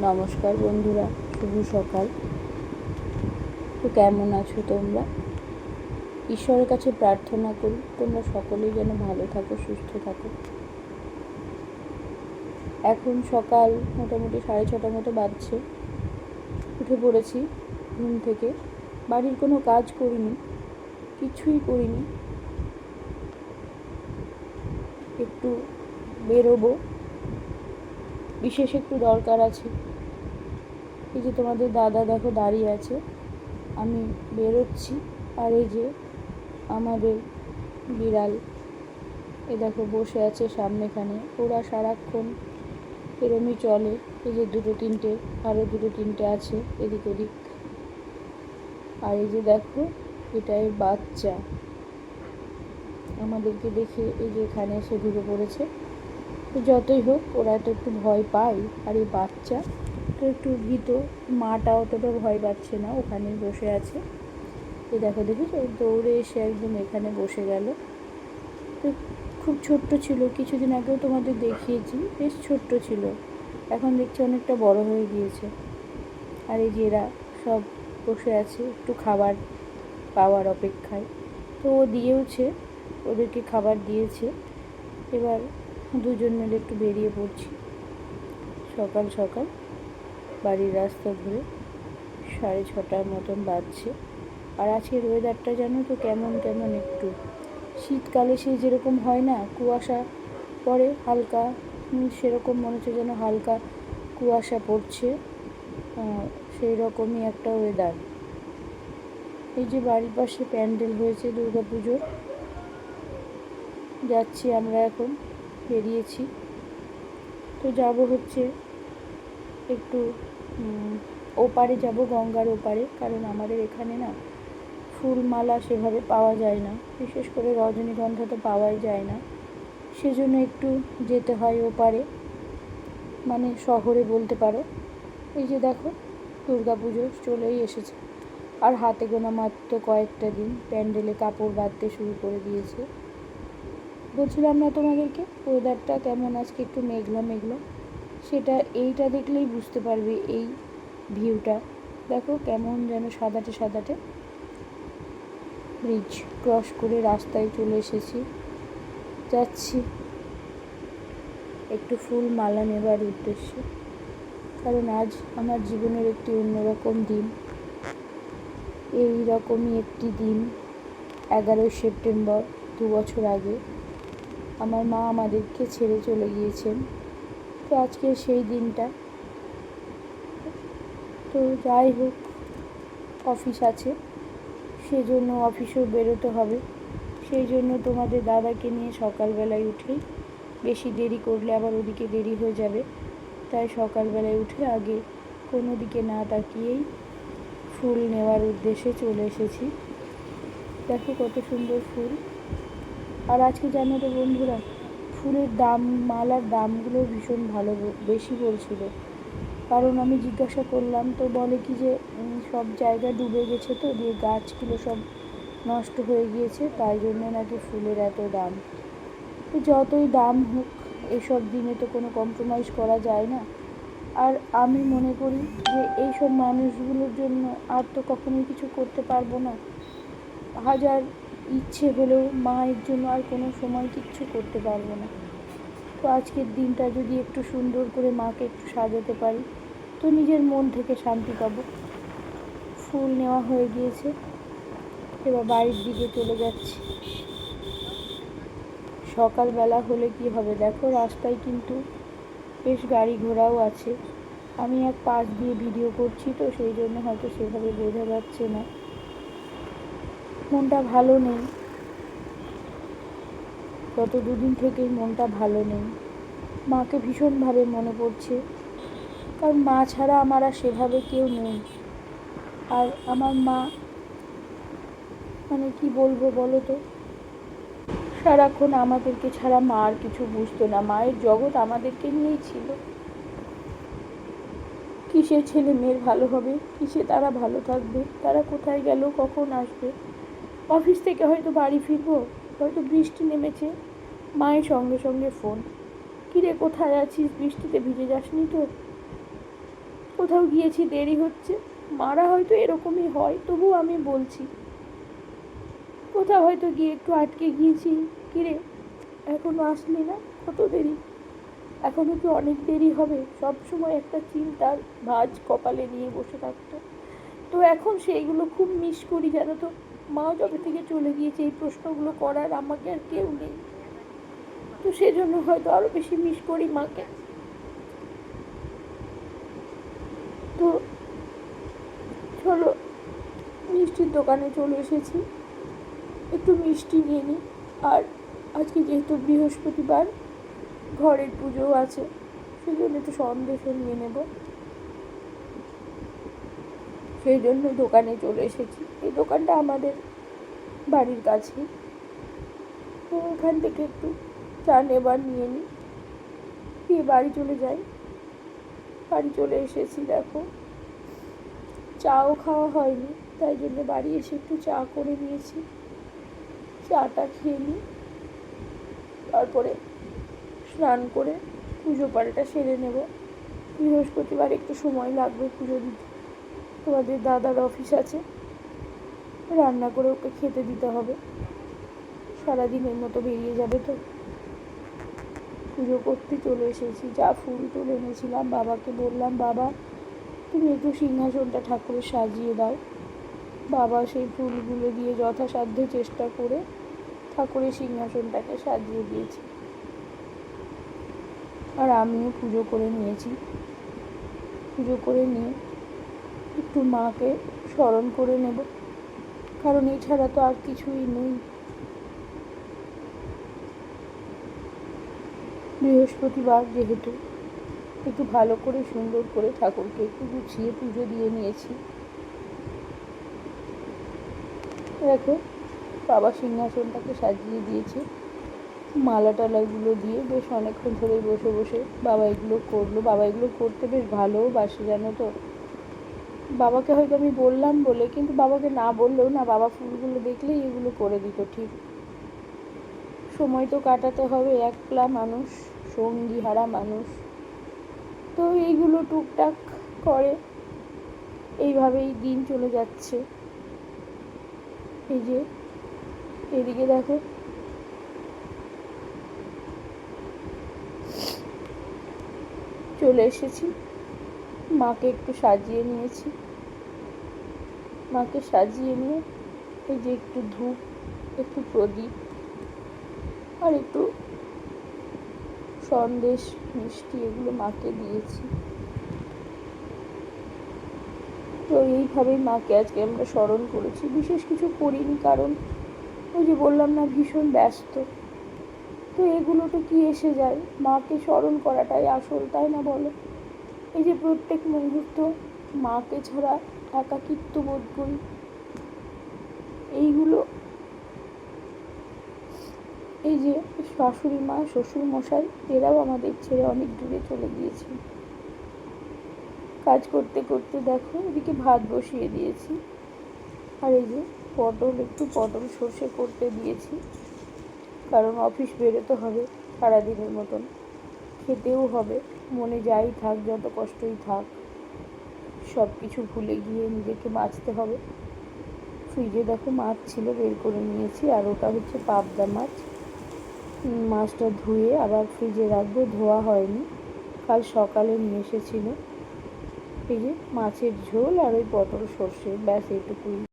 নমস্কার বন্ধুরা, শুভ সকাল। তো কেমন আছো তোমরা? ঈশ্বরের কাছে প্রার্থনা করি তোমরা সকলেই যেন ভালো থাকো, সুস্থ থাকো। এখন সকাল মোটামুটি 6:30 মতো বাজছে। উঠে পড়েছি ঘুম থেকে। বাড়ির কোনো কাজ করিনি, কিছুই করিনি। একটু বেরোবো, বিশেষ একটু দরকার আছে। এই যে তোমাদের দাদা দেখো দাঁড়িয়ে আছে, আমি বেরোচ্ছি। আর এই যে আমাদের বিড়াল, এ দেখো বসে আছে সামনেখানে। ওরা সারাক্ষণ এরমই চলে। এই যে দুটো তিনটে, আরও দুটো তিনটে আছে এদিক ওদিক। আর এই যে দেখো, এটা এর বাচ্চা। আমাদেরকে দেখে এই যে এখানে এসে ঢুকে পড়েছে। যতই হোক ওরা তো একটু ভয় পায়, আর এই বাচ্চা তো একটু ভীত। মাটা অতটা ভয় পাচ্ছে না, ওখানেই বসে আছে। এই দেখো, দেখেছো, দৌড়ে এসে একদম এখানে বসে গেল। তো খুব ছোট্ট ছিল, কিছুদিন আগেও তোমাদের দেখিয়েছি, বেশ ছোট্ট ছিল। এখন দেখছি অনেকটা বড় হয়ে গিয়েছে। আর এই যে এরা সব বসে আছে একটু খাবার পাওয়ার অপেক্ষায়। তো ও দিয়েওছে, ওদেরকে খাবার দিয়েছে। এবার দুজন মিলে একটু বেরিয়ে পড়ছি সকাল সকাল বাড়ির রাস্তা ধরে। 6:30 মতন বাজছে। আর আজকের ওয়েদারটা জানো তো কেমন কেমন, একটু শীতকালে সে যেরকম হয় না, কুয়াশা পড়ে হালকা, সেরকম মনে হচ্ছে যেন হালকা কুয়াশা পড়ছে। সেই রকমই একটা ওয়েদার। এই যে বাড়ির পাশে প্যান্ডেল হয়েছে দুর্গাপুজোর, যাচ্ছি আমরা এখন, বেরিয়েছি। তো যাব হচ্ছে একটু ওপারে যাব, গঙ্গার ওপারে। কারণ আমাদের এখানে না ফুলমালা সেভাবে পাওয়া যায় না, বিশেষ করে রজনীগন্ধা তো পাওয়াই যায় না। সেজন্য একটু যেতে হয় ওপারে, মানে শহরে বলতে পারো। এই যে দেখো, দুর্গাপুজো চলেই এসেছে। আর হাতে গোনা মাত্র কয়েকটা দিন, প্যান্ডেলে কাপড় বাঁধতে শুরু করে দিয়েছে। বলছিলাম না তোমাদেরকে ওয়েদারটা কেমন আজকে, একটু মেঘলা মেঘলা। সেটা এইটা দেখলেই বুঝতে পারবে। এই ভিউটা দেখো কেমন যেন সাদাটে সাদাটে। ব্রিজ ক্রস করে রাস্তায় চলে এসেছি, যাচ্ছি একটু ফুল মালা নেবার উদ্দেশ্যে। কারণ আজ আমার জীবনের একটি অন্যরকম দিন। এই রকমই একটি দিন 11ই সেপ্টেম্বর 2 বছর আগে আমার মা আমাদেরকে ছেড়ে চলে গিয়েছেন। তো আজকে সেই দিনটা। তো যাই হোক, অফিস আছে, সেজন্য অফিসেও বেরোতে হবে। সেই জন্য তোমাদের দাদাকে নিয়ে সকালবেলায় উঠেই, বেশি দেরি করলে আবার ওদিকে দেরি হয়ে যাবে, তাই সকালবেলায় উঠে আগে কোনো দিকে না তাকিয়েই ফুল নেওয়ার উদ্দেশ্যে চলে এসেছি। দেখো কত সুন্দর ফুল। আর আজকে জানো তো বন্ধুরা, ফুলের দাম, মালার দামগুলো ভীষণ ভালো, বেশি বলছিল। কারণ আমি জিজ্ঞাসা করলাম, তো বলে কি যে সব জায়গা ডুবে গেছে, তো দিয়ে গাছগুলো সব নষ্ট হয়ে গিয়েছে, তাই জন্য নাকি ফুলের এত দাম। তো যতই দাম হোক, এসব দিনে তো কোনো কম্প্রোমাইজ করা যায় না। আর আমি মনে করি যে এইসব মানুষগুলোর জন্য আর তো কখনোই কিছু করতে পারবো না। হাজার ইচ্ছে হলেও মায়ের জন্য আর কোনো সময় কিচ্ছু করতে পারবো না। তো আজকের দিনটা যদি একটু সুন্দর করে মাকে একটু সাজাতে পারি, তো নিজের মন থেকে শান্তি পাবো। ফুল নেওয়া হয়ে গিয়েছে, এবার বাড়ির দিকে চলে যাচ্ছি। সকালবেলা হলে কি হবে, দেখো রাস্তায় কিন্তু বেশ গাড়ি ঘোড়াও আছে। আমি এক পাশ দিয়ে ভিডিও করছি, তো সেই জন্য হয়তো সেভাবে বোঝা যাচ্ছে না। মনটা ভালো নেই, গত 2 দিন থেকেই মনটা ভালো নেই। মাকে ভীষণভাবে মনে পড়ছে, কারণ মা ছাড়া আমার আর সেভাবে কেউ নেই। আর আমার মা, মানে কি বলবো বলো তো, সারাক্ষণ আমাদেরকে ছাড়া মা আর কিছু বুঝতো না। মায়ের জগৎ আমাদেরকে নিয়েই ছিল। কিসে ছেলে মেয়ের ভালো হবে, কিসে তারা ভালো থাকবে, তারা কোথায় গেল, কখন আসবে। অফিস থেকে হয়তো বাড়ি ফিরবো, হয়তো বৃষ্টি নেমেছে, মায়ের সঙ্গে সঙ্গে ফোন, কিরে কোথায় আছিস, বৃষ্টিতে ভিজে যাসনি তো? কোথাও গিয়েছি, দেরি হচ্ছে। মারা হয়তো এরকমই হয়, তবুও আমি বলছি কোথাও হয়তো গিয়ে একটু আটকে গিয়েছি। কিরে, এখনো আসলি না? কত দেরি? এখনো কি অনেক দেরি হবে? সব সময় একটা চিন্তার ভাঁজ কপালে নিয়ে বসে থাকতো। তো এখন সেইগুলো খুব মিস করি, জানো তো। মা যবে থেকে চলে গিয়েছে, এই প্রশ্নগুলো করার আমাকে আর কেউ নেই। তো সেজন্য হয়তো আরো বেশি মিস করি মাকে। তো চলো, মিষ্টির দোকানে চলে এসেছি, একটু মিষ্টি নিয়ে নিই। আর আজকে যেহেতু বৃহস্পতিবার, ঘরের পুজোও আছে, সেই জন্য একটু সন্দেশও নিয়ে নেব। সেই জন্য দোকানে চলে এসেছি। এই দোকানটা আমাদের বাড়ির কাছেই, তো ওখান থেকে একটু চা নেবার নিয়ে নিই, দিয়ে বাড়ি চলে যাই। বাড়ি চলে এসেছি, দেখো চাও খাওয়া হয়নি, তাই জন্য বাড়ি এসে একটু চা করে নিয়েছি। চাটা খেয়ে নিই, তারপরে স্নান করে পুজো পাড়াটা সেরে নেব। বৃহস্পতিবার একটু সময় লাগবে পুজো দিতে। তোমাদের দাদার অফিস আছে, রান্না করে ওকে খেতে দিতে হবে। সারাদিনের মতো বেরিয়ে যাবে তো। পুজো করতে চলে এসেছি। যা ফুল তুলে এনেছিলাম, বাবাকে বললাম, বাবা তুমি একটু সিংহাসনটা ঠাকুরের সাজিয়ে দাও। বাবা সেই ফুলগুলো দিয়ে যথাসাধ্য চেষ্টা করে ঠাকুরের সিংহাসনটাকে সাজিয়ে দিয়েছি। আর আমিও পুজো করে নিয়েছি। পুজো করে নিয়ে একটু মাকে স্মরণ করে নেব, কারণ এছাড়া তো আর কিছুই নেই। বৃহস্পতিবার যেহেতু, একটু ভালো করে সুন্দর করে ঠাকুরকে একটু গুছিয়ে পুজো দিয়ে নিয়েছি। দেখো, বাবা সিংহাসনটাকে সাজিয়ে দিয়েছে, মালা টালাগুলো দিয়ে বেশ অনেকক্ষণ ধরে বসে বসে বাবা এগুলো করলো। বাবা এগুলো করতে বেশ ভালোবাসে, জানো তো। বাবাকে হয়তো আমি বললাম বলে, কিন্তু বাবাকে না বললেও না, বাবা ফুলগুলো দেখলেই এগুলো করে দিত ঠিক। সময় তো কাটাতে হবে, একলা মানুষ, সঙ্গী হারা মানুষ, তো এইগুলো টুকটাক করে। এইভাবেই দিন চলে যাচ্ছে। এই যে এদিকে দেখো, চলে এসেছি, মাকে একটু সাজিয়ে নিয়েছি। মাকে সাজিয়ে নিয়ে এই যে একটু ধূপ, একটু প্রদীপ, আর একটু সন্দেশ, মিষ্টি, এগুলো মাকে দিয়েছি। তো এইভাবেই মাকে আজকে আমরা স্মরণ করেছি। বিশেষ কিছু করিনি, কারণ ওই যে বললাম না, ভীষণ ব্যস্ত। তো এগুলো তো কি এসে যায়, মাকে স্মরণ করাটাই আসল, তাই না বলো? এই যে প্রত্যেক মুহূর্ত মাকে ছাড়া একাকিত্ব বোধ করি, এইগুলো। এই যে শাশুড়ি মা, শ্বশুর মশাই, এরাও আমাদের ছেড়ে অনেক দূরে চলে গিয়েছে। কাজ করতে করতে দেখো এদিকে ভাত বসিয়ে দিয়েছি, আর এই যে পটল সর্ষে করতে দিয়েছি, কারণ অফিস বেরোতে হবে সারাদিনের মতন, খেতেও হবে। মনে যাই থাক, যত কষ্টই থাক, সব কিছু ভুলে গিয়ে নিজেকে বাঁচতে হবে। ফ্রিজে দেখো মাছ ছিল, বের করে নিয়েছি, আর ওটা হচ্ছে পাবদা মাছ। মাছটা ধুয়ে আবার ফ্রিজে রাখবো, ধোয়া হয়নি, কাল সকালে নিয়ে এসেছিলো। এই যে মাছের ঝোল আর ওই পটল সর্ষে, ব্যাস এইটুকুই।